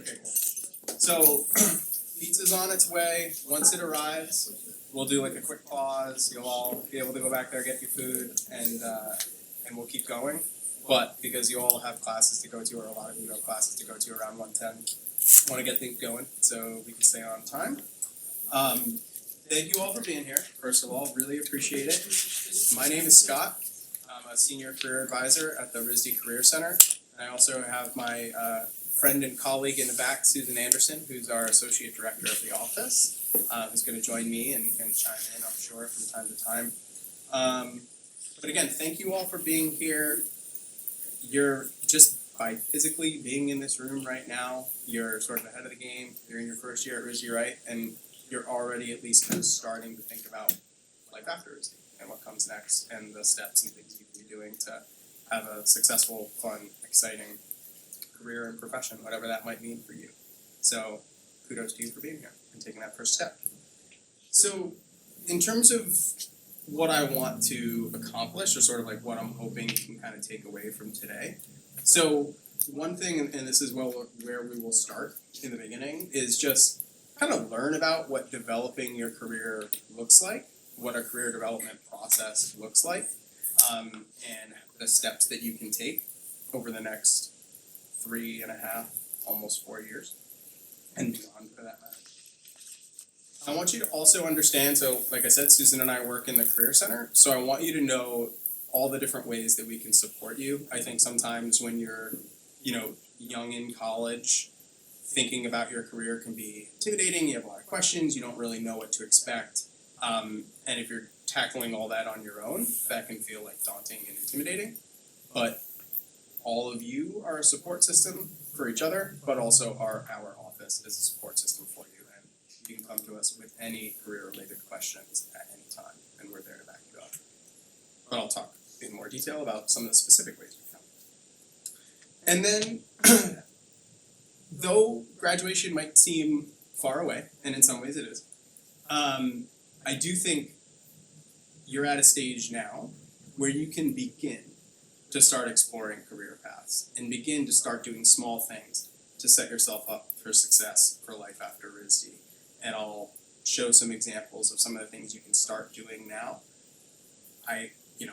Okay, cool. So, pizza's on its way. Once it arrives, we'll do like a quick pause. You'll all be able to go back there, get your food, and we'll keep going. But because you all have classes to go to, or a lot of you have classes to go to around 1:10, I want to get things going so we can stay on time. Thank you all for being here. First of all, really appreciate it. My name is Scott. I'm a senior career advisor at the RISD Career Center. And I also have my friend and colleague in the back, Susan Anderson, who's our associate director of the office, who's going to join me and chime in, I'm sure, from time to time. But again, thank you all for being here. You're just by physically being in this room right now, you're sort of ahead of the game. You're in your first year at RISD, right? And you're already at least kind of starting to think about life after RISD and what comes next and the steps and things you can be doing to have a successful, fun, exciting career and profession, whatever that might mean for you. So kudos to you for being here and taking that first step. So in terms of what I want to accomplish, or sort of like what I'm hoping you can kind of take away from today. So one thing, and this is where we will start in the beginning, is just kind of learn about what developing your career looks like, what a career development process looks like, and the steps that you can take over the next 3.5, almost 4 years, and beyond for that matter. I want you to also understand, so like I said, Susan and I work in the Career Center, so I want you to know all the different ways that we can support you. I think sometimes when you're, young in college, thinking about your career can be intimidating. You have a lot of questions. You don't really know what to expect. And if you're tackling all that on your own, that can feel like daunting and intimidating. But all of you are a support system for each other, but also our office is a support system for you. And you can come to us with any career-related questions at any time, and we're there to back you up. But I'll talk in more detail about some of the specific ways we can. And then, though graduation might seem far away, and in some ways it is, I do think you're at a stage now where you can begin to start exploring career paths and begin to start doing small things to set yourself up for success for life after RISD. And I'll show some examples of some of the things you can start doing now.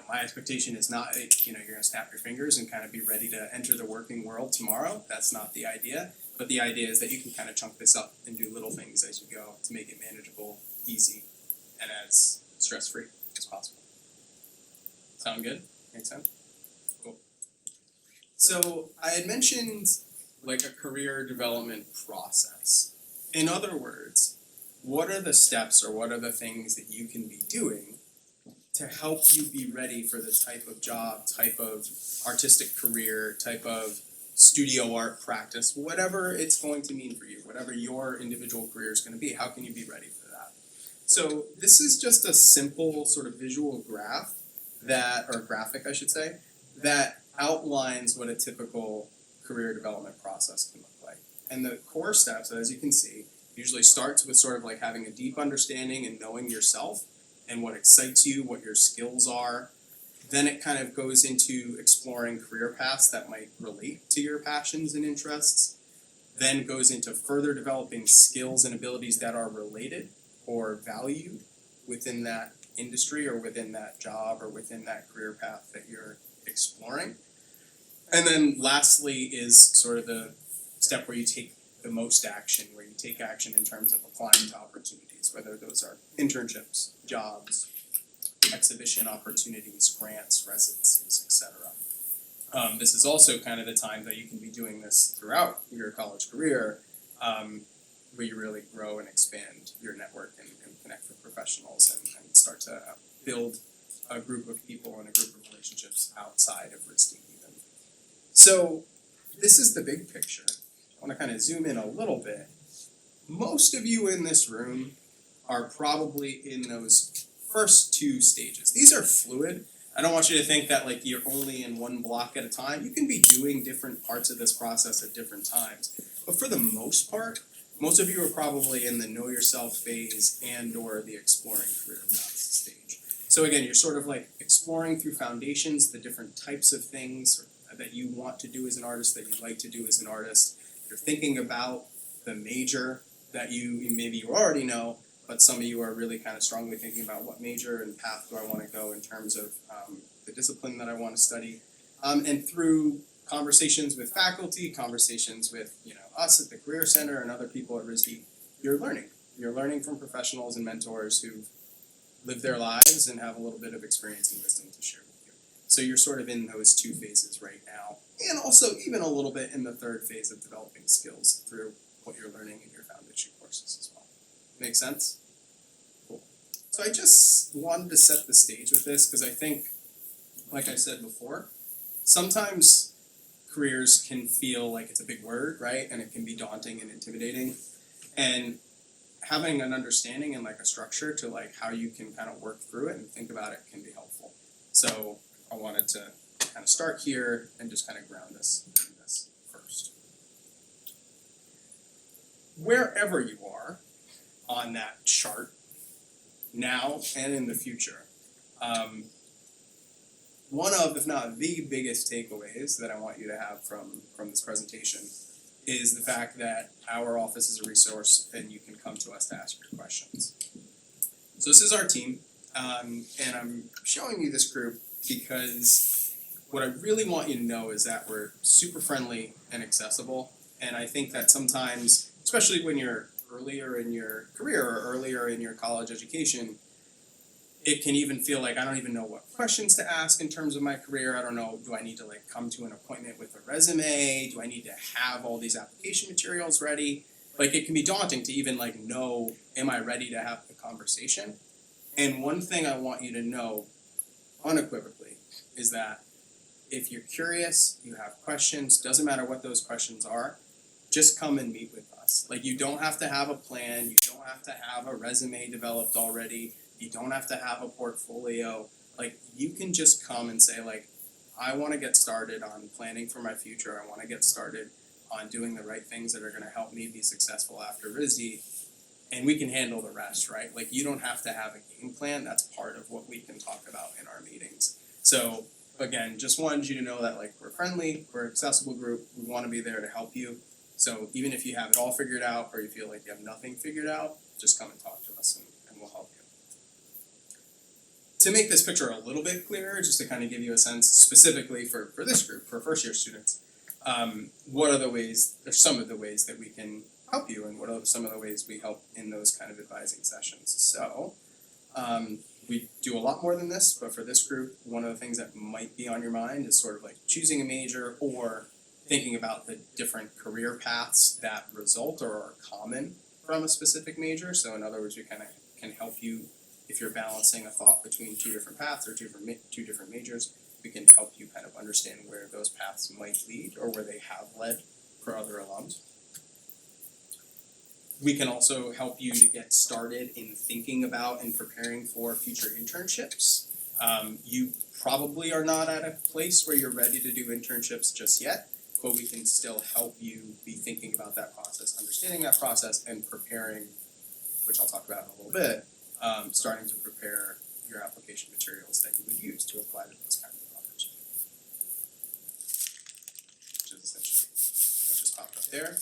My expectation is not, you're going to snap your fingers and kind of be ready to enter the working world tomorrow. That's not the idea. But the idea is that you can kind of chunk this up and do little things as you go to make it manageable, easy, and as stress-free as possible. Sound good? Make sense? Cool. So I had mentioned like a career development process. In other words, what are the steps or what are the things that you can be doing to help you be ready for the type of job, type of artistic career, type of studio art practice, whatever it's going to mean for you, whatever your individual career is going to be, how can you be ready for that? So this is just a simple sort of visual graph graphic I should say, that outlines what a typical career development process can look like. And the core steps, as you can see, usually starts with sort of like having a deep understanding and knowing yourself and what excites you, what your skills are. Then it kind of goes into exploring career paths that might relate to your passions and interests. Then goes into further developing skills and abilities that are related or valued within that industry or within that job or within that career path that you're exploring. And then lastly is sort of the step where you take the most action, where you take action in terms of applying to opportunities, whether those are internships, jobs, exhibition opportunities, grants, residencies, etc. This is also kind of the time that you can be doing this throughout your college career, where you really grow and expand your network and connect with professionals and start to build a group of people and a group of relationships outside of RISD even. So this is the big picture. I want to kind of zoom in a little bit. Most of you in this room are probably in those first two stages. These are fluid. I don't want you to think that like you're only in one block at a time. You can be doing different parts of this process at different times. But for the most part, most of you are probably in the know yourself phase and or the exploring career paths stage. So again, you're sort of like exploring through foundations, the different types of things that you want to do as an artist, that you'd like to do as an artist. you're thinking about the major that maybe you already know, but some of you are really kind of strongly thinking about what major and path do I want to go in terms of the discipline that I want to study. And through conversations with faculty, conversations with us at the Career Center and other people at RISD, you're learning. You're learning from professionals and mentors who've lived their lives and have a little bit of experience and wisdom to share with you. So you're sort of in those two phases right now, and also even a little bit in the third phase of developing skills through what you're learning in your foundation courses as well. Make sense? Cool. So I just wanted to set the stage with this because I think, like I said before, sometimes careers can feel like it's a big word, right? And it can be daunting and intimidating. And having an understanding and like a structure to like how you can kind of work through it and think about it can be helpful. So I wanted to kind of start here and just kind of ground us in this first. Wherever you are on that chart, now and in the future, one of, if not the biggest takeaways that I want you to have from this presentation is the fact that our office is a resource and you can come to us to ask your questions. So this is our team, and I'm showing you this group because what I really want you to know is that we're super friendly and accessible, and I think that sometimes, especially when you're earlier in your career or earlier in your college education, it can even feel like I don't even know what questions to ask in terms of my career. I don't know, do I need to like come to an appointment with a resume? Do I need to have all these application materials ready? Like it can be daunting to even like know, am I ready to have the conversation? And one thing I want you to know unequivocally is that if you're curious, you have questions, doesn't matter what those questions are, just come and meet with us. Like you don't have to have a plan, you don't have to have a resume developed already. You don't have to have a portfolio. Like you can just come and say like, I want to get started on planning for my future. I want to get started on doing the right things that are going to help me be successful after RISD. And we can handle the rest, right? Like you don't have to have a game plan. That's part of what we can talk about in our meetings. So again, just wanted you to know that like we're friendly, we're an accessible group. We want to be there to help you. So even if you have it all figured out or you feel like you have nothing figured out, just come and talk to us and we'll help you. To make this picture a little bit clearer, just to kind of give you a sense specifically for this group, for first year students, what are the ways, or some of the ways that we can help you and what are some of the ways we help in those kind of advising sessions. So we do a lot more than this, but for this group, one of the things that might be on your mind is sort of like choosing a major or thinking about the different career paths that result or are common from a specific major. So in other words, we kind of can help you if you're balancing a thought between two different paths or two different majors. We can help you kind of understand where those paths might lead or where they have led for other alums. We can also help you to get started in thinking about and preparing for future internships. You probably are not at a place where you're ready to do internships just yet, but we can still help you be thinking about that process, understanding that process, and preparing, which I'll talk about in a little bit, starting to prepare your application materials that you would use to apply to those kinds of opportunities. Which is essentially what just popped up there.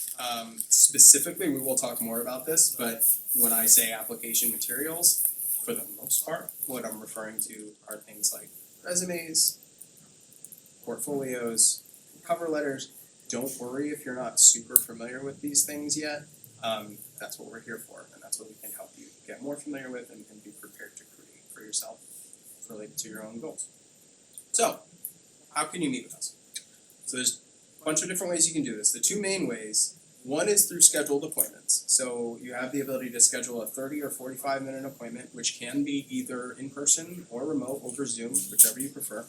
Specifically, we will talk more about this, but when I say application materials, for the most part, what I'm referring to are things like resumes, portfolios, cover letters. Don't worry if you're not super familiar with these things yet. That's what we're here for, and that's what we can help you get more familiar with and be prepared to create for yourself related to your own goals. So, how can you meet with us? So there's a bunch of different ways you can do this. The two main ways, one is through scheduled appointments. So you have the ability to schedule a 30 or 45-minute appointment, which can be either in person or remote over Zoom, whichever you prefer.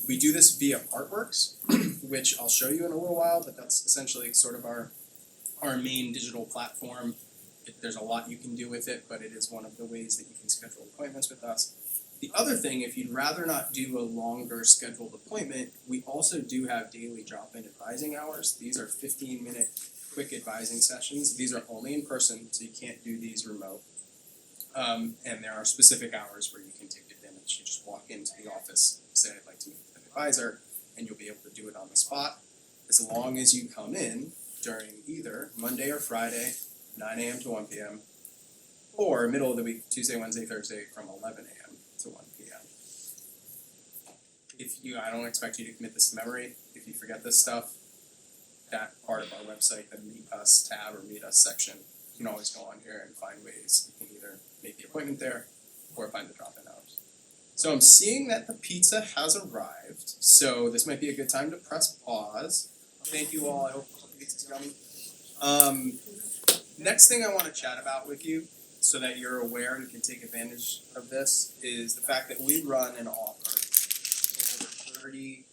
We do this via Artworks, which I'll show you in a little while, but that's essentially sort of our main digital platform. There's a lot you can do with it, but it is one of the ways that you can schedule appointments with us. The other thing, if you'd rather not do a longer scheduled appointment, we also do have daily drop-in advising hours. These are 15-minute quick advising sessions. These are only in person, so you can't do these remote. And there are specific hours where you can take advantage. You just walk into the office, say, I'd like to meet with an advisor, and you'll be able to do it on the spot. As long as you come in during either Monday or Friday, 9 a.m. to 1 p.m., or middle of the week, Tuesday, Wednesday, Thursday, from 11 a.m. to 1 p.m. I don't expect you to commit this to memory. If you forget this stuff, that part of our website, the Meet Us tab or Meet Us section, you can always go on here and find ways. You can either make the appointment there or find the drop-in hours. So I'm seeing that the pizza has arrived, so this might be a good time to press pause. Thank you all. I hope the pizza's yummy. Next thing I want to chat about with you, so that you're aware and can take advantage of this, is the fact that we run and offer over 30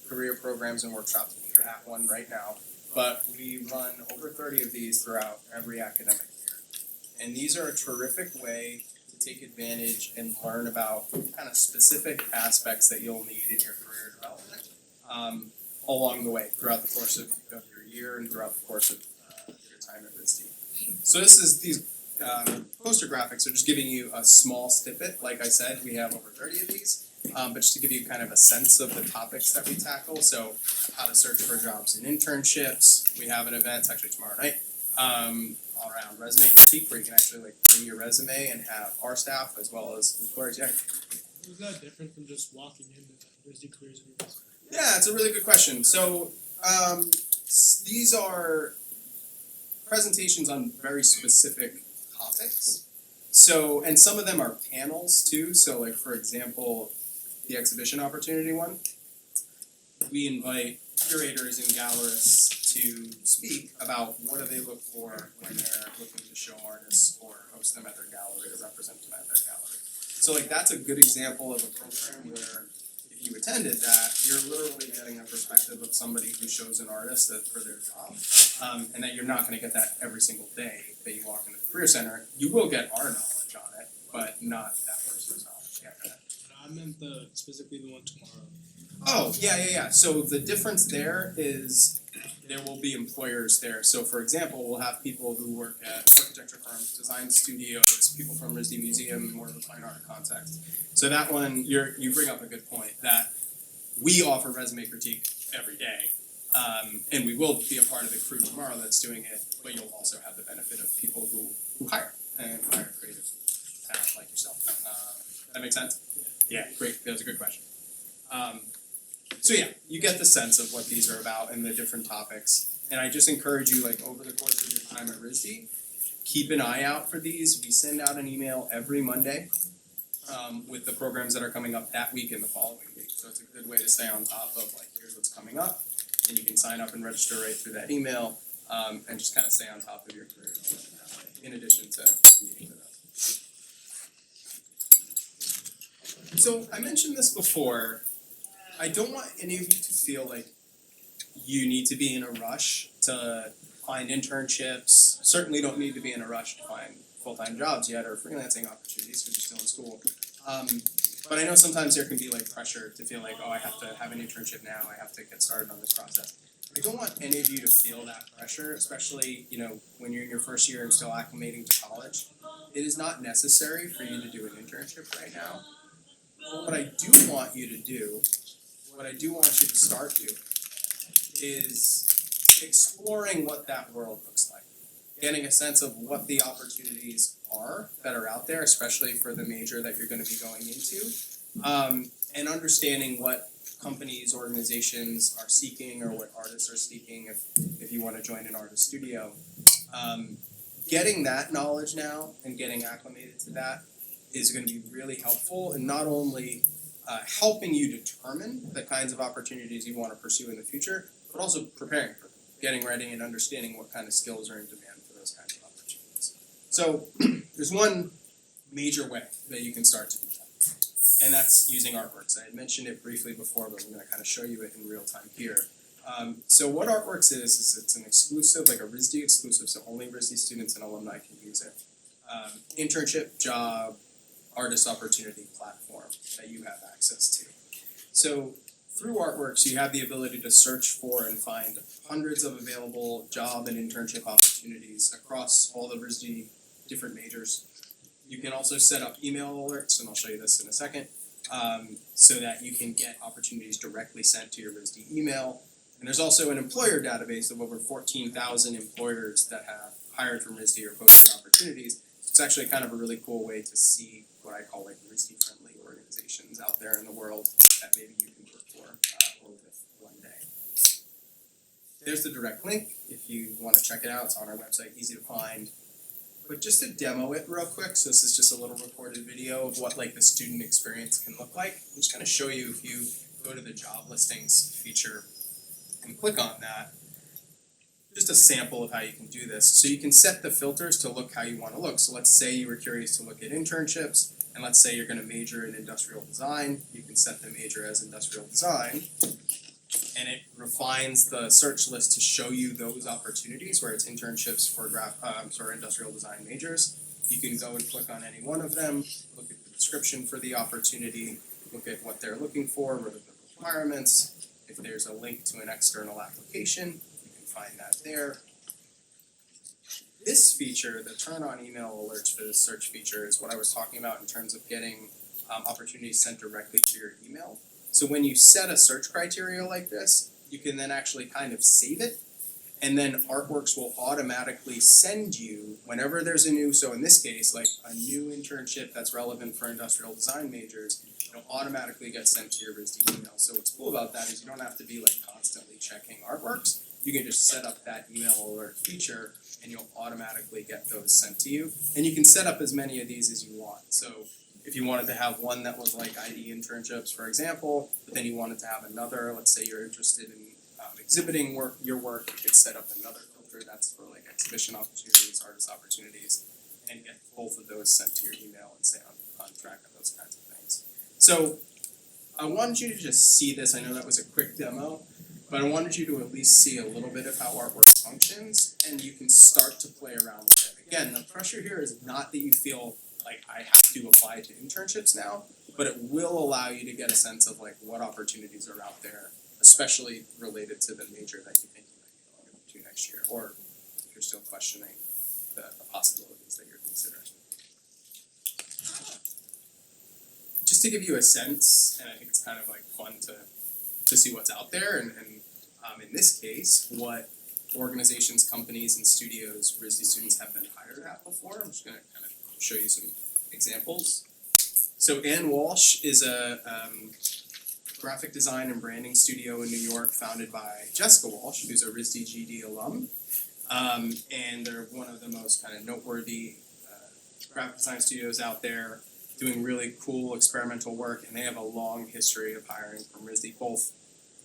career programs and workshops. We're at one right now, but we run over 30 of these throughout every academic year. And these are a terrific way to take advantage and learn about kind of specific aspects that you'll need in your career development along the way throughout the course of your year and throughout the course of your time at RISD. So these poster graphics are just giving you a small snippet. Like I said, we have over 30 of these, but just to give you kind of a sense of the topics that we tackle. So how to search for jobs and internships. We have an event, it's actually tomorrow night, all around resume critique, where you can actually bring your resume and have our staff as well as employers. Yeah. Is that different from just walking into the RISD careers groups? Yeah, it's a really good question. So these are presentations on very specific topics. So, and some of them are panels too. So for example, the exhibition opportunity one, we invite curators and gallerists to speak about what do they look for when they're looking to show artists or host them at their gallery or represent them at their gallery. So that's a good example of a program where if you attended that, you're literally getting a perspective of somebody who shows an artist for their job, and that you're not going to get that every single day that you walk into the Career Center. You will get our knowledge on it, but not that person's knowledge. Yeah, I meant specifically the one tomorrow. Oh, yeah. So the difference there is there will be employers there. So for example, we'll have people who work at architecture firms, design studios, people from RISD Museum, more of a fine art context. So that one, you bring up a good point, that we offer resume critique every day. And we will be a part of the crew tomorrow that's doing it, but you'll also have the benefit of people who hire and hire creative talent like yourself. That makes sense? Yeah, great. That was a good question. So yeah, you get the sense of what these are about and the different topics. And I just encourage you, over the course of your time at RISD, keep an eye out for these. We send out an email every Monday with the programs that are coming up that week and the following week. So it's a good way to stay on top of, here's what's coming up. And you can sign up and register right through that email and just kind of stay on top of your career development that way, in addition to meeting with us. So I mentioned this before. I don't want any of you to feel like you need to be in a rush to find internships. Certainly don't need to be in a rush to find full-time jobs yet or freelancing opportunities because you're still in school. But I know sometimes there can be pressure to feel like, oh, I have to have an internship now, I have to get started on this process. I don't want any of you to feel that pressure, especially when you're in your first year and still acclimating to college. It is not necessary for you to do an internship right now. But what I do want you to do, what I do want you to start doing, is exploring what that world looks like. Getting a sense of what the opportunities are that are out there, especially for the major that you're going to be going into, and understanding what companies, organizations are seeking or what artists are seeking if you want to join an artist studio. Getting that knowledge now and getting acclimated to that is going to be really helpful in not only helping you determine the kinds of opportunities you want to pursue in the future, but also preparing for them, getting ready and understanding what kind of skills are in demand for those kinds of opportunities. So there's one major way that you can start to do that, and that's using Artworks. I had mentioned it briefly before, but I'm going to kind of show you it in real time here. So what Artworks is it's an exclusive, a RISD exclusive, so only RISD students and alumni can use it. Internship, job, artist opportunity platform that you have access to. So through Artworks, you have the ability to search for and find hundreds of available job and internship opportunities across all the RISD different majors. You can also set up email alerts, and I'll show you this in a second, so that you can get opportunities directly sent to your RISD email. And there's also an employer database of over 14,000 employers that have hired from RISD or posted opportunities. It's actually kind of a really cool way to see what I call like RISD-friendly organizations out there in the world that maybe you can work for or with one day. There's the direct link if you want to check it out. It's on our website, easy to find. But just to demo it real quick, so this is just a little recorded video of what like the student experience can look like. I'm just going to show you if you go to the job listings feature and click on that, just a sample of how you can do this. So you can set the filters to look how you want to look. So let's say you were curious to look at internships, and let's say you're going to major in industrial design. You can set the major as industrial design, and it refines the search list to show you those opportunities where it's internships for industrial design majors. You can go and click on any one of them, look at the description for the opportunity, look at what they're looking for, what are the requirements. If there's a link to an external application, you can find that there. This feature, the turn on email alerts for the search feature, is what I was talking about in terms of getting opportunities sent directly to your email. So when you set a search criteria like this, you can then actually kind of save it, and then Artworks will automatically send you whenever there's a new, so in this case, like a new internship that's relevant for industrial design majors, it'll automatically get sent to your RISD email. So what's cool about that is you don't have to be like constantly checking Artworks. You can just set up that email alert feature and you'll automatically get those sent to you. And you can set up as many of these as you want. So if you wanted to have one that was like ID internships, for example, but then you wanted to have another, let's say you're interested in exhibiting your work, you could set up another filter that's for like exhibition opportunities, artist opportunities, and get both of those sent to your email and stay on track of those kinds of things. So I wanted you to just see this. I know that was a quick demo, but I wanted you to at least see a little bit of how Artworks functions, and you can start to play around with it. Again, the pressure here is not that you feel like I have to apply to internships now, but it will allow you to get a sense of like what opportunities are out there, especially related to the major that you think you might be going to next year, or if you're still questioning the possibilities that you're considering. Just to give you a sense, and I think it's kind of like fun to see what's out there, and in this case, what organizations, companies, and studios RISD students have been hired at before. I'm just going to kind of show you some examples. So Ann Walsh is a graphic design and branding studio in New York founded by Jessica Walsh, who's a RISD GD alum. And they're one of the most kind of noteworthy graphic design studios out there, doing really cool experimental work, and they have a long history of hiring from RISD, both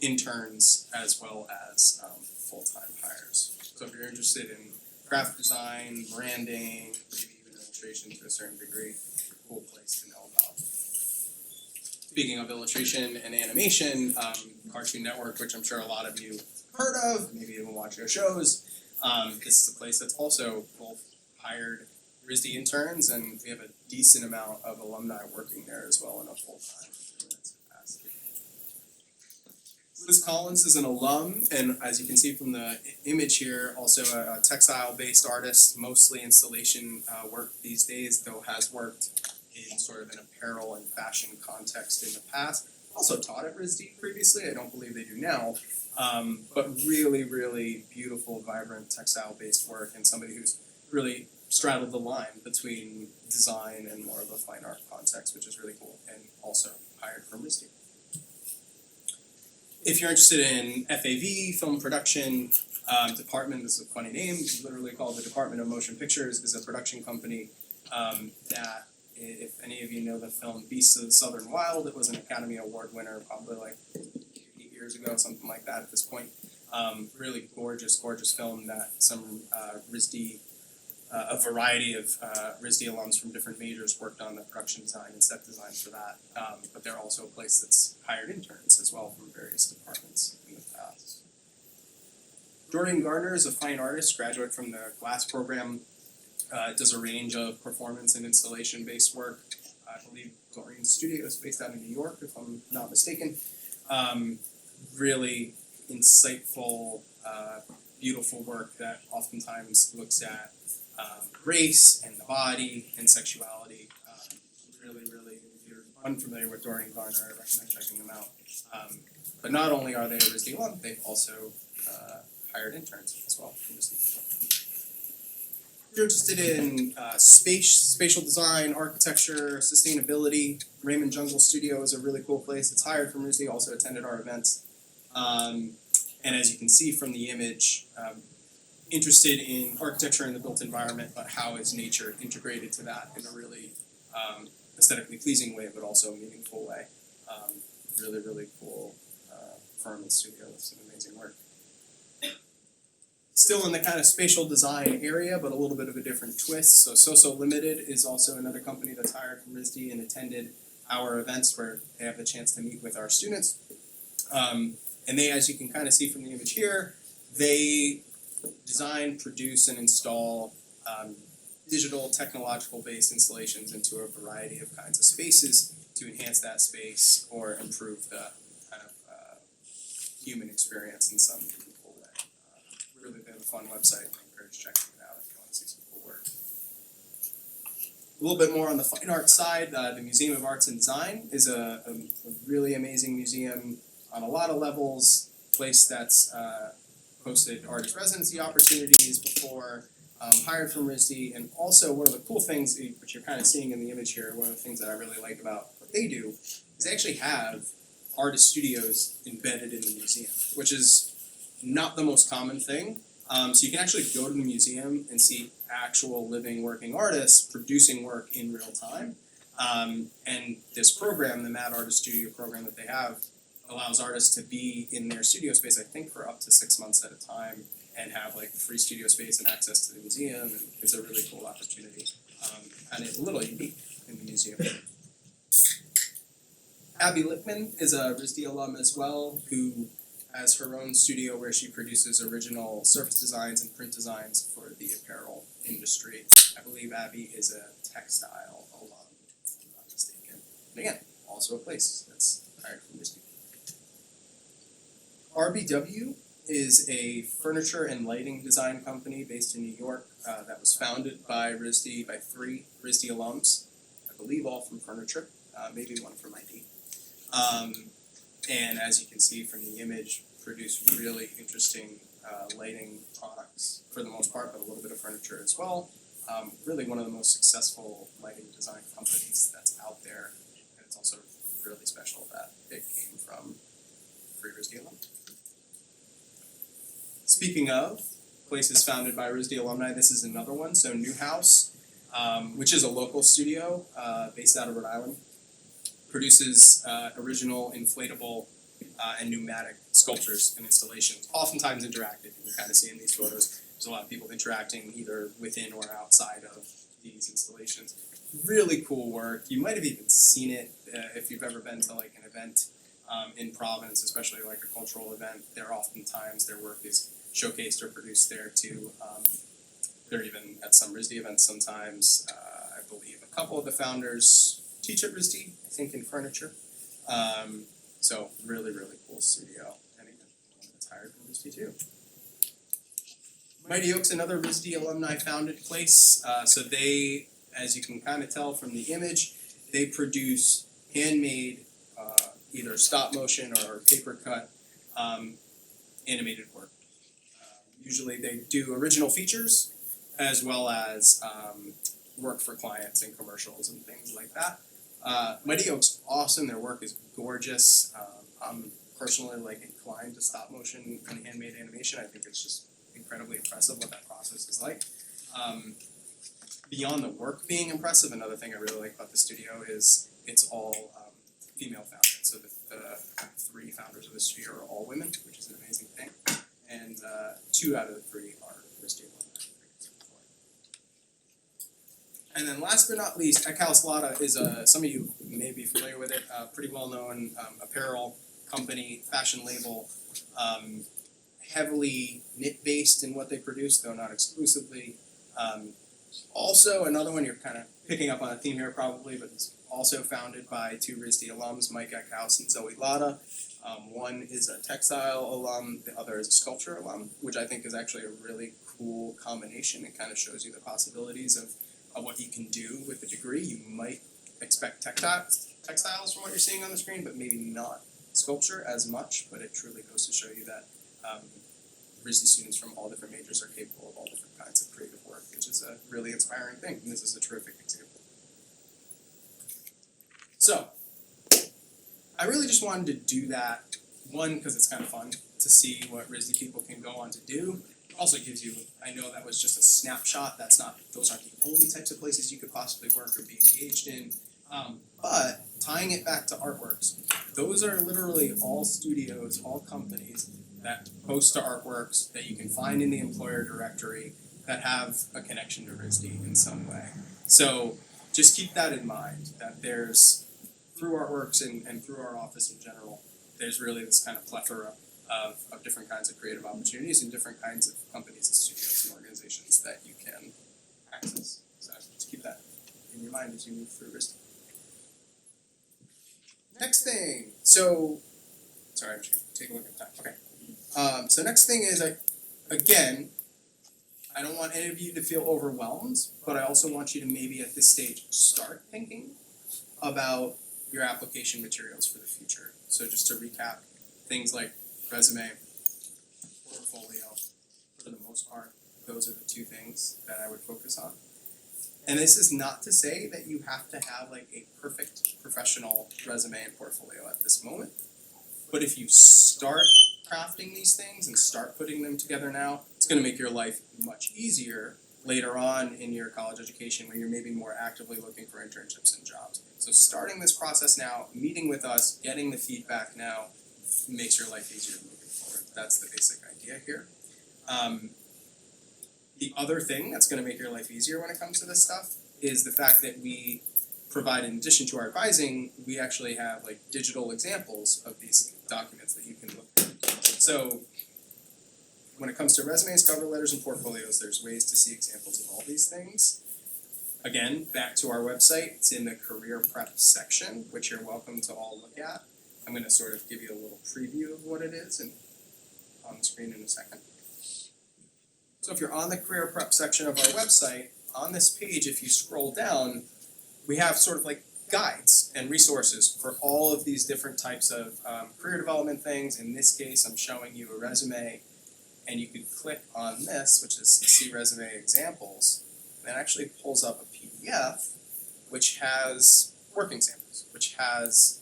interns as well as full-time hires. So if you're interested in graphic design, branding, maybe even illustration to a certain degree, it's a cool place to know about. Speaking of illustration and animation, Cartoon Network, which I'm sure a lot of you heard of, maybe even watch their shows, this is a place that's also both hired RISD interns, and we have a decent amount of alumni working there as well in a full-time capacity. Liz Collins is an alum, and as you can see from the image here, also a textile-based artist, mostly installation work these days, though has worked in sort of an apparel and fashion context in the past. Also taught at RISD previously, I don't believe they do now, but really, really beautiful, vibrant textile-based work, and somebody who's really straddled the line between design and more of a fine art context, which is really cool, and also hired from RISD. If you're interested in FAV, film production, department, this is a funny name, literally called the Department of Motion Pictures, is a production company that, if any of you know the film Beasts of the Southern Wild, it was an Academy Award winner probably like 8 years ago, something like that at this point. Really gorgeous, gorgeous film that some RISD, a variety of RISD alums from different majors worked on the production design and set design for that. But they're also a place that's hired interns as well from various departments in the past. Doreen Gardner is a fine artist, graduate from the Glass program, does a range of performance and installation-based work. I believe Doreen's studio is based out in New York, if I'm not mistaken. Really insightful, beautiful work that oftentimes looks at race and the body and sexuality. Really, really, if you're unfamiliar with Doreen Gardner, I recommend checking them out. But not only are they a RISD alum, they've also hired interns as well from RISD. If you're interested in spatial design, architecture, sustainability, Raymond Jungle Studio is a really cool place. It's hired from RISD, also attended our events. And as you can see from the image, interested in architecture and the built environment, but how is nature integrated to that in a really aesthetically pleasing way, but also meaningful way. Really, really cool firm and studio with some amazing work. Still in the kind of spatial design area, but a little bit of a different twist. So Limited is also another company that's hired from RISD and attended our events where they have the chance to meet with our students. And they, as you can kind of see from the image here, they design, produce, and install digital technological-based installations into a variety of kinds of spaces to enhance that space or improve the kind of human experience in some cool way. Really been a fun website. I encourage checking it out if you want to see some cool work. A little bit more on the fine art side, the Museum of Arts and Design is a really amazing museum on a lot of levels, place that's hosted artist residency opportunities before, hired from RISD, and also one of the cool things, which you're kind of seeing in the image here, one of the things that I really like about what they do, is they actually have artist studios embedded in the museum, which is not the most common thing. So you can actually go to the museum and see actual living working artists producing work in real time. And this program, the Mad Artist Studio program that they have, allows artists to be in their studio space, I think, for up to 6 months at a time and have like free studio space and access to the museum. And it's a really cool opportunity. And it's a little unique in the museum. Abby Lickman is a RISD alum as well, who has her own studio where she produces original surface designs and print designs for the apparel industry. I believe Abby is a textile alum, if I'm not mistaken. And again, also a place that's hired from RISD. RBW is a furniture and lighting design company based in New York that was founded by RISD, by 3 RISD alums, I believe all from furniture, maybe one from ID. And as you can see from the image, produce really interesting lighting products for the most part, but a little bit of furniture as well. Really one of the most successful lighting design companies that's out there, and it's also really special that it came from 3 RISD alum. Speaking of places founded by RISD alumni, this is another one. So New House, which is a local studio based out of Rhode Island, produces original inflatable and pneumatic sculptures and installations, oftentimes interactive. You can kind of see in these photos, there's a lot of people interacting either within or outside of these installations. Really cool work. You might have even seen it if you've ever been to like an event in Providence, especially like a cultural event. Oftentimes their work is showcased or produced there too. They're even at some RISD events sometimes. I believe a couple of the founders teach at RISD, I think in furniture. So really, really cool studio. And again, one that's hired from RISD too. Mighty Oaks, another RISD alumni founded place. So they, as you can kind of tell from the image, they produce handmade, either stop motion or paper cut animated work. Usually they do original features as well as work for clients and commercials and things like that. Mighty Oaks, awesome. Their work is gorgeous. I'm personally like inclined to stop motion and handmade animation. I think it's just incredibly impressive what that process is like. Beyond the work being impressive, another thing I really like about the studio is it's all female founded. So the 3 founders of the studio are all women, which is an amazing thing. And 2 out of the 3 are RISD alumni. And then last but not least, Ekhouse is some of you may be familiar with it, pretty well-known apparel company, fashion label, heavily knit-based in what they produce, though not exclusively. Also, another one, you're kind of picking up on a theme here probably, but it's also founded by 2 RISD alums, Mike Ekhouse and Zoe Latta. One is a textile alum, the other is a sculpture alum, which I think is actually a really cool combination. It kind of shows you the possibilities of what you can do with a degree. You might expect textiles from what you're seeing on the screen, but maybe not sculpture as much, but it truly goes to show you that RISD students from all different majors are capable of all different kinds of creative work, which is a really inspiring thing, and this is a terrific example. So, I really just wanted to do that, one, because it's kind of fun to see what RISD people can go on to do. It also gives you, I know that was just a snapshot, those aren't the only types of places you could possibly work or be engaged in. But tying it back to Artworks, those are literally all studios, all companies that post to Artworks that you can find in the employer directory that have a connection to RISD in some way. So just keep that in mind, that there's, through Artworks and through our office in general, there's really this kind of plethora of different kinds of creative opportunities and different kinds of companies and studios and organizations that you can access. So just keep that in your mind as you move through RISD. Next thing, sorry, I'm just gonna take a look at time. Okay. So next thing is, again, I don't want any of you to feel overwhelmed, but I also want you to maybe at this stage start thinking about your application materials for the future. So just to recap, things like resume, portfolio, for the most part, those are the two things that I would focus on. And this is not to say that you have to have like a perfect professional resume and portfolio at this moment. But if you start crafting these things and start putting them together now, it's going to make your life much easier later on in your college education when you're maybe more actively looking for internships and jobs. So starting this process now, meeting with us, getting the feedback now, makes your life easier moving forward. That's the basic idea here. The other thing that's going to make your life easier when it comes to this stuff is the fact that we provide, in addition to our advising, we actually have like digital examples of these documents that you can look at. So when it comes to resumes, cover letters, and portfolios, there's ways to see examples of all these things. Again, back to our website, it's in the career prep section, which you're welcome to all look at. I'm going to sort of give you a little preview of what it is and on the screen in a second. So if you're on the career prep section of our website, on this page, if you scroll down, we have sort of like guides and resources for all of these different types of career development things. In this case, I'm showing you a resume, and you can click on this, which is See Resume Examples, and it actually pulls up a PDF, which has working samples, which has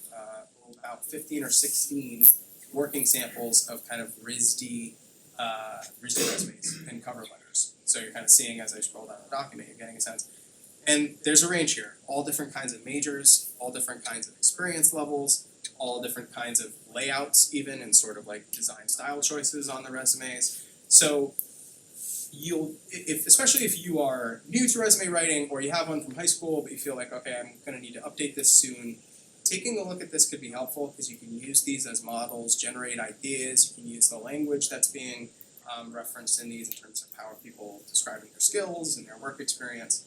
about 15 or 16 working samples of kind of RISD resumes and cover letters. So you're kind of seeing as I scroll down the document, you're getting a sense. And there's a range here, all different kinds of majors, all different kinds of experience levels, all different kinds of layouts even, and sort of like design style choices on the resumes. So especially if you are new to resume writing or you have one from high school but you feel like, okay, I'm gonna need to update this soon, taking a look at this could be helpful because you can use these as models, generate ideas, you can use the language that's being referenced in these in terms of how are people describing their skills and their work experience.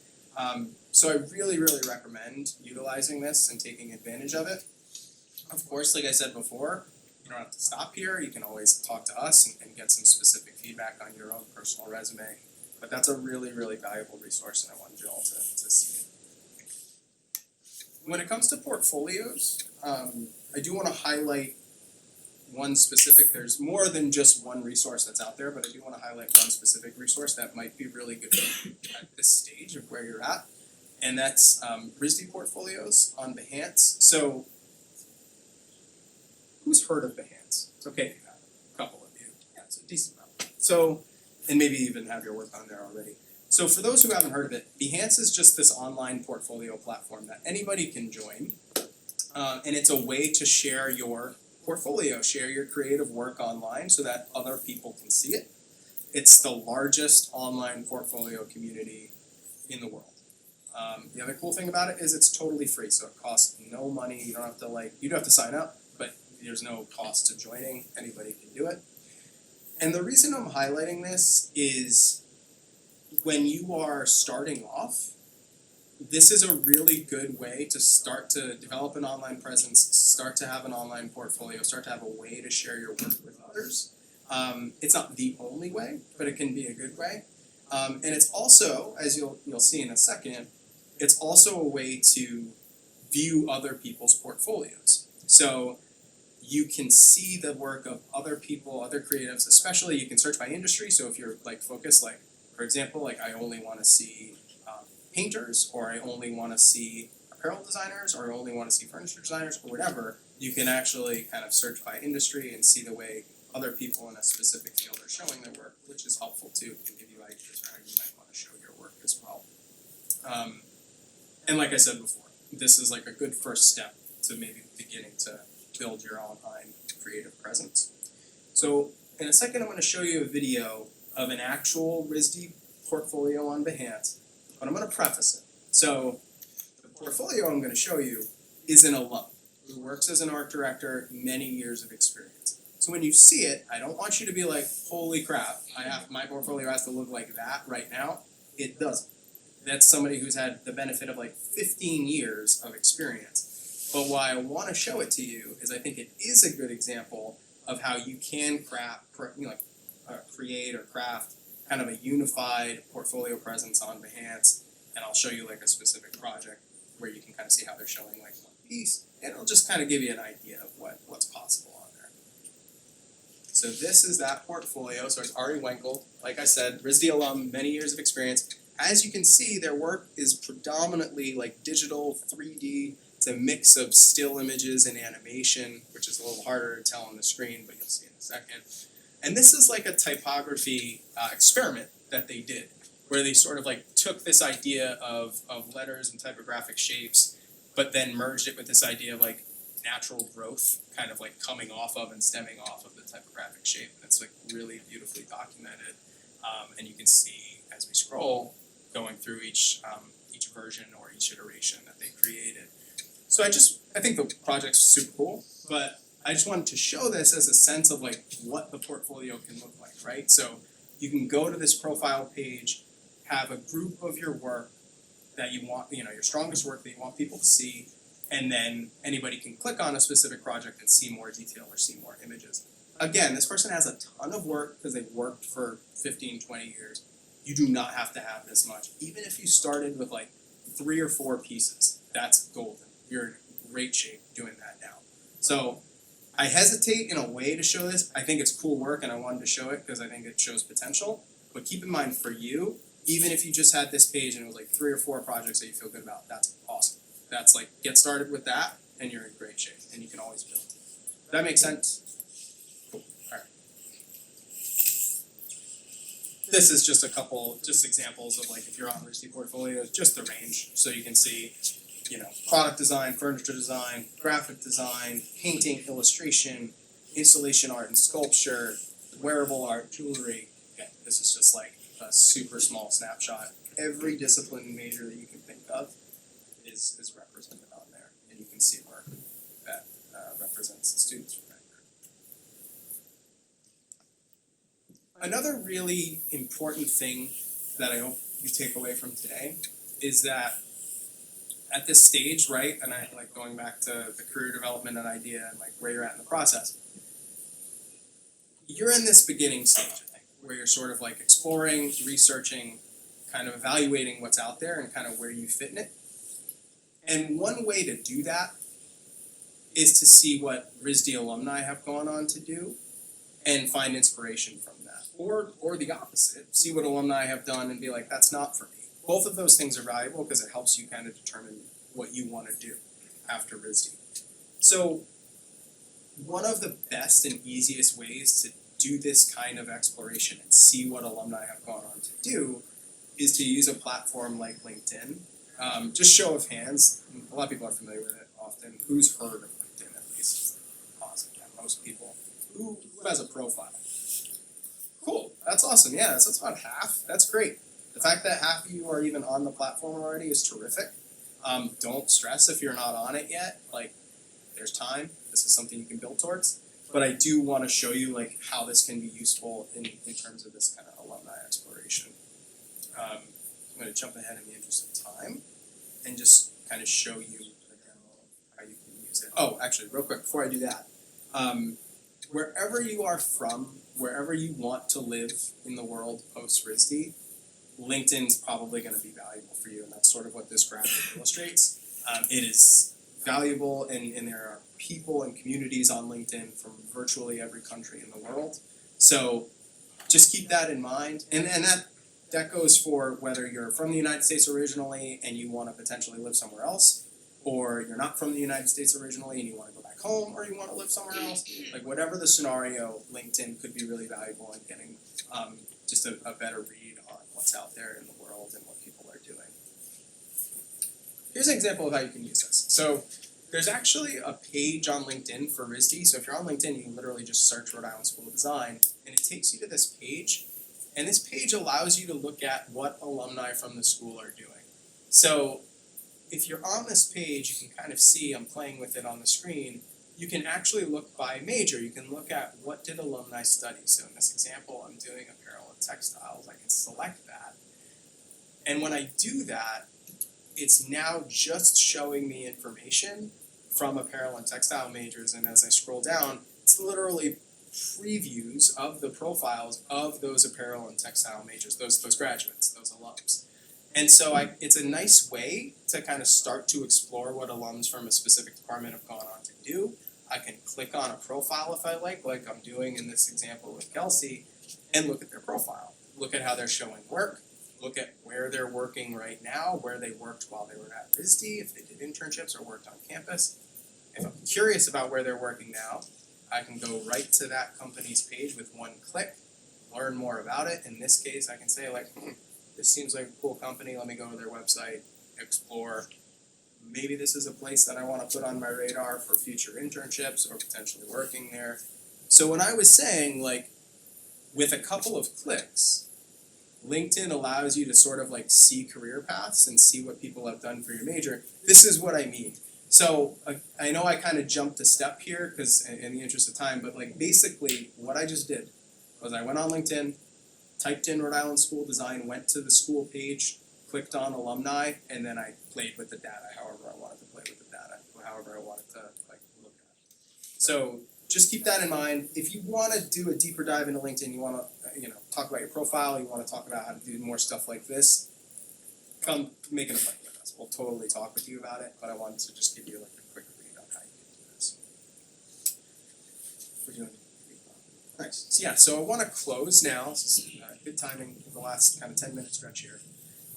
So I really, really recommend utilizing this and taking advantage of it. Of course, like I said before, you don't have to stop here. You can always talk to us and get some specific feedback on your own personal resume. But that's a really, really valuable resource, and I wanted you all to see it. When it comes to portfolios, I do want to highlight one specific, there's more than just one resource that's out there, but I do want to highlight one specific resource that might be really good at this stage of where you're at, and that's RISD portfolios on Behance. So, who's heard of Behance? It's okay if you have a couple of you. Yeah, it's a decent amount. So, and maybe even have your work on there already. So for those who haven't heard of it, Behance is just this online portfolio platform that anybody can join, and it's a way to share your portfolio, share your creative work online so that other people can see it. It's the largest online portfolio community in the world. The other cool thing about it is it's totally free, so it costs no money. You don't have to you do have to sign up, but there's no cost to joining. Anybody can do it. And the reason I'm highlighting this is when you are starting off, this is a really good way to start to develop an online presence, start to have an online portfolio, start to have a way to share your work with others. It's not the only way, but it can be a good way. And it's also, as you'll see in a second, it's also a way to view other people's portfolios. So you can see the work of other people, other creatives, especially you can search by industry. So if you're like focused, like for example, like I only want to see painters, or I only want to see apparel designers, or I only want to see furniture designers, or whatever, you can actually kind of search by industry and see the way other people in a specific field are showing their work, which is helpful too. It can give you ideas for how you might want to show your work as well. And like I said before, this is like a good first step to maybe beginning to build your online creative presence. So in a second, I'm going to show you a video of an actual RISD portfolio on Behance, but I'm going to preface it. So the portfolio I'm going to show you is an alum who works as an art director, many years of experience. So when you see it, I don't want you to be like, holy crap, my portfolio has to look like that right now. It doesn't. That's somebody who's had the benefit of like 15 years of experience. But why I want to show it to you is I think it is a good example of how you can create or craft kind of a unified portfolio presence on Behance. And I'll show you like a specific project where you can kind of see how they're showing like one piece. And it'll just kind of give you an idea of what's possible on there. So this is that portfolio. So it's Ari Wenkel. Like I said, RISD alum, many years of experience. As you can see, their work is predominantly like digital, 3D. It's a mix of still images and animation, which is a little harder to tell on the screen, but you'll see in a second. And this is like a typography experiment that they did, where they sort of like took this idea of letters and typographic shapes, but then merged it with this idea of like natural growth kind of like coming off of and stemming off of the typographic shape. And it's like really beautifully documented. And you can see as we scroll, going through each version or each iteration that they created. So I think the project's super cool, but I just wanted to show this as a sense of like what the portfolio can look like, right? So you can go to this profile page, have a group of your work that you want, your strongest work that you want people to see, and then anybody can click on a specific project and see more detail or see more images. Again, this person has a ton of work because they've worked for 15, 20 years. You do not have to have this much. Even if you started with like 3 or 4 pieces, that's golden. You're in great shape doing that now. So I hesitate in a way to show this. I think it's cool work and I wanted to show it because I think it shows potential. But keep in mind for you, even if you just had this page and it was like 3 or 4 projects that you feel good about, that's awesome. That's like, get started with that and you're in great shape and you can always build. Does that make sense? Cool. All right. This is just a couple, examples of like if you're on RISD portfolios, just the range. So you can see, product design, furniture design, graphic design, painting, illustration, installation art and sculpture, wearable art, jewelry. Okay, this is just like a super small snapshot. Every discipline major that you can think of is represented on there, and you can see work that represents the students from that group. Another really important thing that I hope you take away from today is that at this stage, right, and I like going back to the career development and idea and like where you're at in the process, you're in this beginning stage, I think, where you're sort of like exploring, researching, kind of evaluating what's out there and kind of where you fit in it. And one way to do that is to see what RISD alumni have gone on to do and find inspiration from that. Or the opposite, see what alumni have done and be like, that's not for me. Both of those things are valuable because it helps you kind of determine what you want to do after RISD. So one of the best and easiest ways to do this kind of exploration and see what alumni have gone on to do is to use a platform like LinkedIn. Just show of hands, a lot of people are familiar with it often. Who's heard of LinkedIn at least? Awesome, yeah, most people. Who has a profile? Cool, that's awesome, yeah, so that's about half, that's great. The fact that half of you are even on the platform already is terrific. Don't stress if you're not on it yet, like there's time, this is something you can build towards. But I do want to show you like how this can be useful in terms of this kind of alumni exploration. I'm going to jump ahead in the interest of time and just kind of show you the demo of how you can use it. Oh, actually, real quick, before I do that, wherever you are from, wherever you want to live in the world post-RISD, LinkedIn's probably going to be valuable for you, and that's sort of what this graphic illustrates. It is valuable, and there are people and communities on LinkedIn from virtually every country in the world. So just keep that in mind. And that goes for whether you're from the United States originally and you want to potentially live somewhere else, or you're not from the United States originally and you want to go back home, or you want to live somewhere else. Like whatever the scenario, LinkedIn could be really valuable in getting just a better read on what's out there in the world and what people are doing. Here's an example of how you can use this. So there's actually a page on LinkedIn for RISD. So if you're on LinkedIn, you can literally just search Rhode Island School of Design, and it takes you to this page. And this page allows you to look at what alumni from the school are doing. So if you're on this page, you can kind of see, I'm playing with it on the screen, you can actually look by major. You can look at what did alumni study. So in this example, I'm doing apparel and textiles. I can select that. And when I do that, it's now just showing me information from apparel and textile majors. And as I scroll down, it's literally previews of the profiles of those apparel and textile majors, those graduates, those alums. And so it's a nice way to kind of start to explore what alums from a specific department have gone on to do. I can click on a profile if I like I'm doing in this example with Kelsey, and look at their profile. Look at how they're showing work. Look at where they're working right now, where they worked while they were at RISD, if they did internships or worked on campus. If I'm curious about where they're working now, I can go right to that company's page with one click, learn more about it. In this case, I can say this seems like a cool company, let me go to their website, explore. Maybe this is a place that I want to put on my radar for future internships or potentially working there. So when I was saying, with a couple of clicks, LinkedIn allows you to sort of see career paths and see what people have done for your major. This is what I mean. So I know I kind of jumped a step here because in the interest of time, but basically what I just did was I went on LinkedIn, typed in Rhode Island School Design, went to the school page, clicked on alumni, and then I played with the data however I wanted to play with the data, however I wanted to look at it. So just keep that in mind. If you want to do a deeper dive into LinkedIn, you want to talk about your profile, you want to talk about how to do more stuff like this, come make an appointment with us. We'll totally talk with you about it, but I wanted to just give you a quick read on how you can do this. We're doing nice. So I want to close now. This is good timing in the last kind of 10-minute stretch here.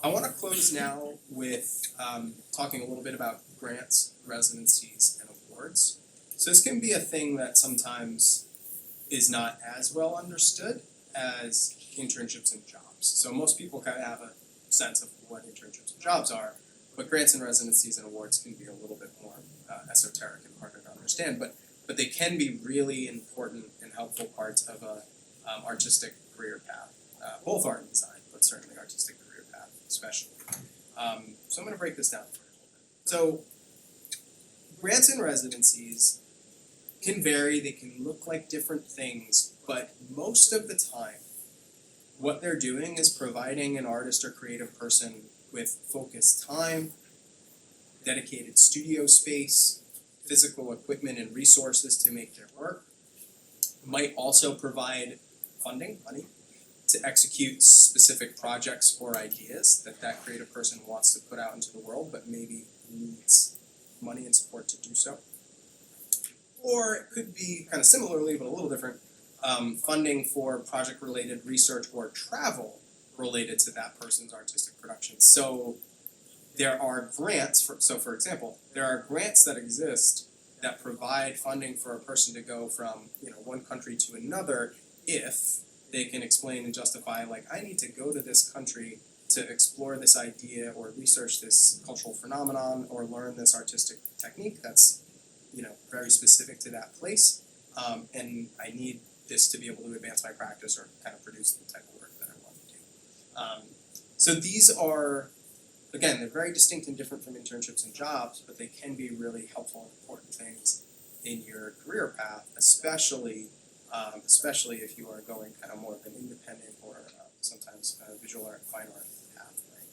I want to close now with talking a little bit about grants, residencies, and awards. So this can be a thing that sometimes is not as well understood as internships and jobs. So most people kind of have a sense of what internships and jobs are, but grants and residencies and awards can be a little bit more esoteric and harder to understand. But they can be really important and helpful parts of a artistic career path, both art and design, but certainly artistic career path especially. So I'm going to break this down for you a little bit. So grants and residencies can vary, they can look like different things, but most of the time what they're doing is providing an artist or creative person with focused time, dedicated studio space, physical equipment and resources to make their work. Might also provide funding, money, to execute specific projects or ideas that creative person wants to put out into the world, but maybe needs money and support to do so. Or it could be kind of similarly, but a little different, funding for project-related research or travel related to that person's artistic production. So there are grants, for example, there are grants that exist that provide funding for a person to go from one country to another if they can explain and justify, I need to go to this country to explore this idea or research this cultural phenomenon or learn this artistic technique that's very specific to that place, and I need this to be able to advance my practice or kind of produce the type of work that I want to do. So these are, again, they're very distinct and different from internships and jobs, but they can be really helpful and important things in your career path, especially if you are going kind of more of an independent or sometimes visual art and fine art path. Right?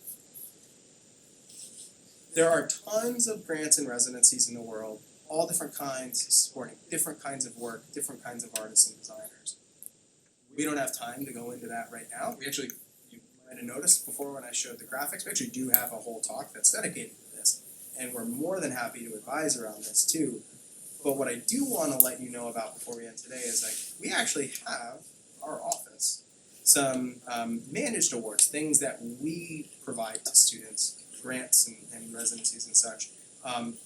There are tons of grants and residencies in the world, all different kinds, supporting different kinds of work, different kinds of artists and designers. We don't have time to go into that right now. You might have noticed before when I showed the graphics, we actually do have a whole talk that's dedicated to this. And we're more than happy to advise around this too. But what I do want to let you know about before we end today is like we actually have our office some managed awards, things that we provide to students, grants and residencies and such,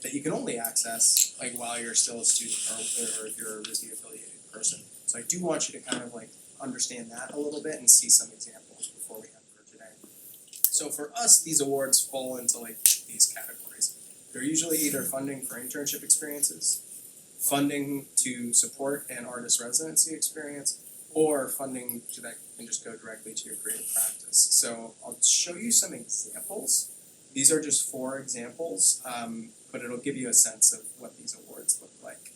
that you can only access like while you're still a student or if you're a RISD affiliated person. So I do want you to kind of like understand that a little bit and see some examples before we end for today. So for us, these awards fall into like these categories. They're usually either funding for internship experiences, funding to support an artist residency experience, or funding that can just go directly to your creative practice. So I'll show you some examples. These are just 4 examples, but it'll give you a sense of what these awards look like.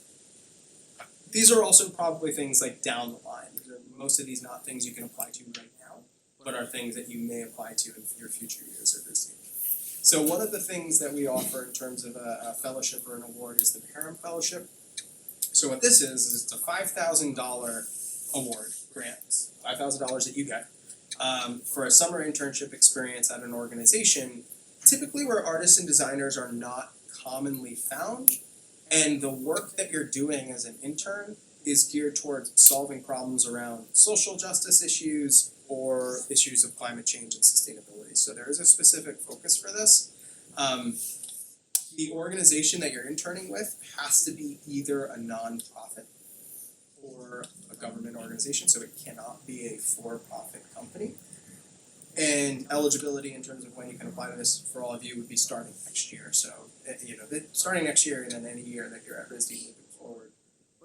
These are also probably things like down the line. Most of these not things you can apply to right now, but are things that you may apply to in your future years at RISD. So one of the things that we offer in terms of a fellowship or an award is the Parham Fellowship. So what this is it's a $5,000 award grant, $5,000 that you get for a summer internship experience at an organization, typically where artists and designers are not commonly found, and the work that you're doing as an intern is geared towards solving problems around social justice issues or issues of climate change and sustainability. So there is a specific focus for this. The organization that you're interning with has to be either a nonprofit or a government organization, so it cannot be a for-profit company. And eligibility in terms of when you can apply to this for all of you would be starting next year. So, starting next year and then any year that you're at RISD moving forward.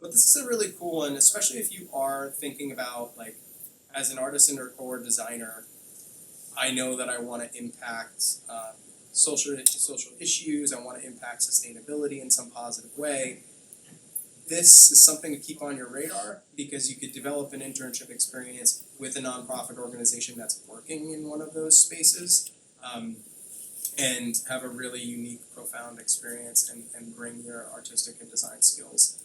But this is a really cool one, especially if you are thinking about, like, as an artist or designer, I know that I want to impact social issues, I want to impact sustainability in some positive way. This is something to keep on your radar because you could develop an internship experience with a nonprofit organization that's working in one of those spaces and have a really unique, profound experience and bring your artistic and design skills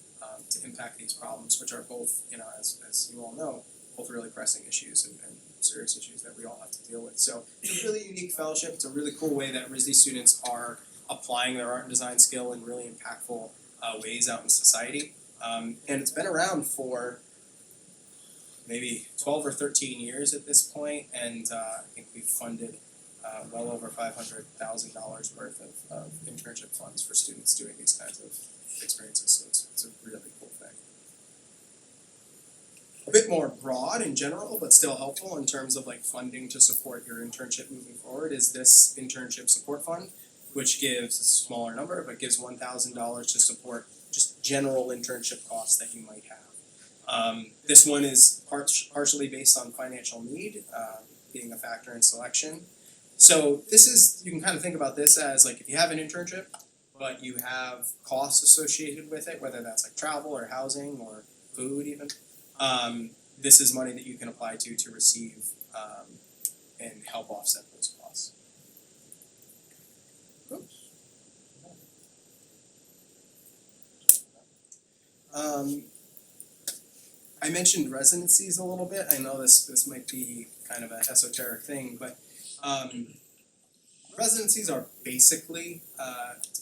to impact these problems, which are both, as you all know, both really pressing issues and serious issues that we all have to deal with. So it's a really unique fellowship. It's a really cool way that RISD students are applying their art and design skill in really impactful ways out in society. And it's been around for maybe 12 or 13 years at this point, and I think we've funded well over $500,000 worth of internship funds for students doing these kinds of experiences, so it's a really cool thing. A bit more broad in general, but still helpful in terms of like funding to support your internship moving forward is this internship support fund, which gives a smaller number, but gives $1,000 to support just general internship costs that you might have. This one is partially based on financial need, being a factor in selection. So you can kind of think about this as like if you have an internship, but you have costs associated with it, whether that's like travel or housing or food even, this is money that you can apply to receive and help offset those costs. Oops. I mentioned residencies a little bit. I know this might be kind of an esoteric thing, but residencies are basically,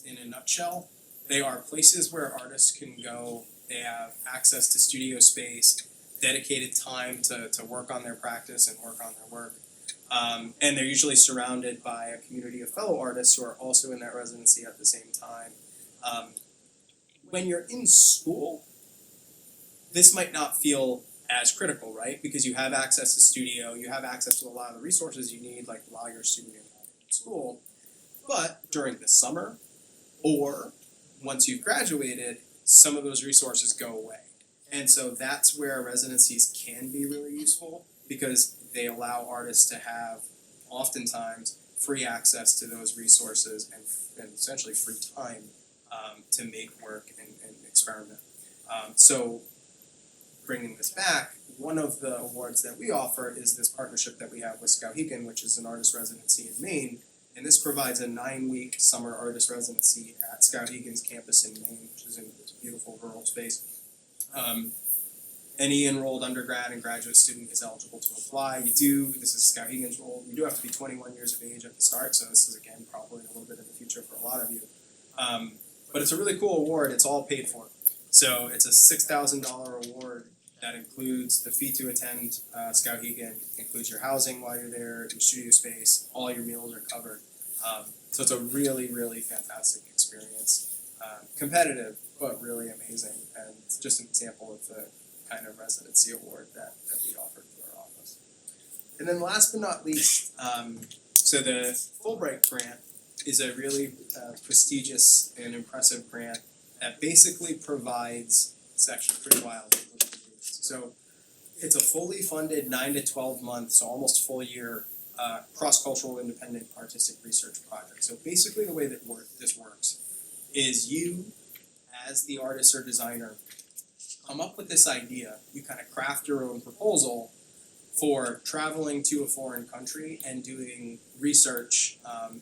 in a nutshell, they are places where artists can go. They have access to studio space, dedicated time to work on their practice and work on their work. And they're usually surrounded by a community of fellow artists who are also in that residency at the same time. When you're in school, this might not feel as critical, right? Because you have access to studio, you have access to a lot of the resources you need, like while you're studying in school. But during the summer, or once you've graduated, some of those resources go away. And so that's where residencies can be really useful because they allow artists to have, oftentimes, free access to those resources and essentially free time to make work and experiment. So bringing this back, one of the awards that we offer is this partnership that we have with Skowhegan, which is an artist residency in Maine. And this provides a 9-week summer artist residency at Skowhegan's campus in Maine, which is in this beautiful rural space. Any enrolled undergrad and graduate student is eligible to apply. This is Skowhegan's rule, you do have to be 21 years of age at the start, so this is again probably a little bit in the future for a lot of you. But it's a really cool award, it's all paid for. So it's a $6,000 award that includes the fee to attend Skowhegan, includes your housing while you're there, your studio space, all your meals are covered. So it's a really, really fantastic experience. Competitive, but really amazing, and just an example of the kind of residency award that we offer through our office. And then last but not least, so the Fulbright grant is a really prestigious and impressive grant that basically provides, it's actually pretty wild. So it's a fully funded 9 to 12 month, so almost full year, cross-cultural independent artistic research project. So basically the way that this works is you, as the artist or designer, come up with this idea, you kind of craft your own proposal for traveling to a foreign country and doing research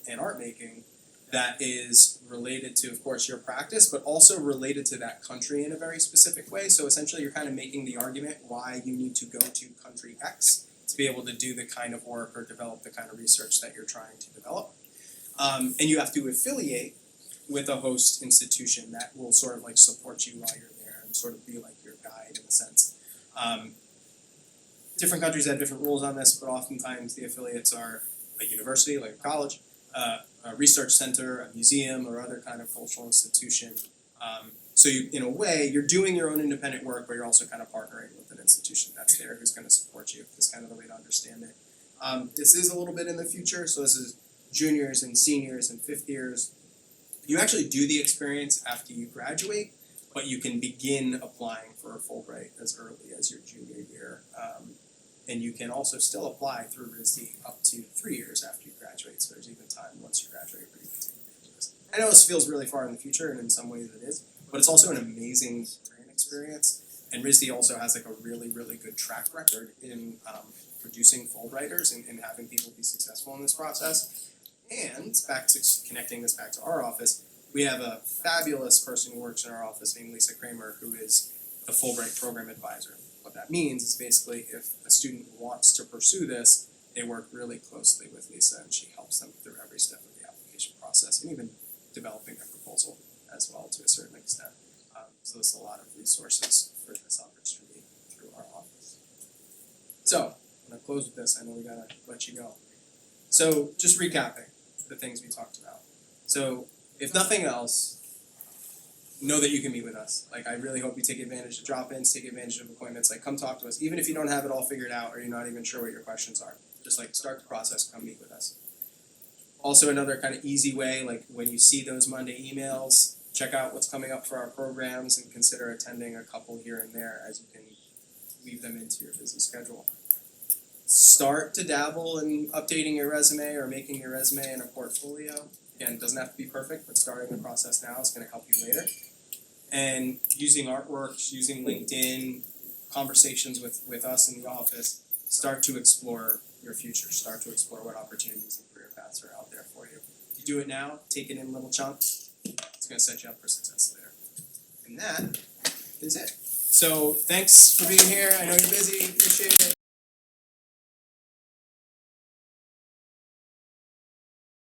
and art making that is related to, of course, your practice, but also related to that country in a very specific way. So essentially you're kind of making the argument why you need to go to country X to be able to do the kind of work or develop the kind of research that you're trying to develop. And you have to affiliate with a host institution that will sort of like support you while you're there and sort of be like your guide in a sense. Different countries have different rules on this, but oftentimes the affiliates are a university, like a college, a research center, a museum, or other kind of cultural institution. So you, in a way, you're doing your own independent work, but you're also kind of partnering with an institution that's there who's going to support you. Is kind of the way to understand it. This is a little bit in the future, so this is juniors and seniors and fifth years. You actually do the experience after you graduate, but you can begin applying for a Fulbright as early as your junior year. And you can also still apply through RISD up to 3 years after you graduate, so there's even time once you graduate where you can take advantage of this. I know this feels really far in the future, and in some ways it is, but it's also an amazing grant experience, and RISD also has like a really, really good track record in producing Fulbrighters and having people be successful in this process. And back to connecting this back to our office, we have a fabulous person who works in our office named Lisa Kramer, who is the Fulbright program advisor. What that means is basically if a student wants to pursue this, they work really closely with Lisa and she helps them through every step of the application process and even developing a proposal as well to a certain extent. So there's a lot of resources for this opportunity through our office. So, I'm going to close with this. I know we got to let you go. So, just recapping the things we talked about. So, if nothing else, know that you can meet with us. Like, I really hope you take advantage of drop-ins, take advantage of appointments. Like, come talk to us. Even if you don't have it all figured out or you're not even sure what your questions are, just like start the process, come meet with us. Also, another kind of easy way, like when you see those Monday emails, check out what's coming up for our programs and consider attending a couple here and there as you can weave them into your busy schedule. Start to dabble in updating your resume or making your resume in a portfolio. Again, it doesn't have to be perfect, but starting the process now is going to help you later. And using artworks, using LinkedIn, conversations with us in the office, start to explore your future, start to explore what opportunities and career paths are out there for you. If you do it now, take it in little chunks, it's going to set you up for success later. And that is it. So thanks for being here. I know you're busy, appreciate it.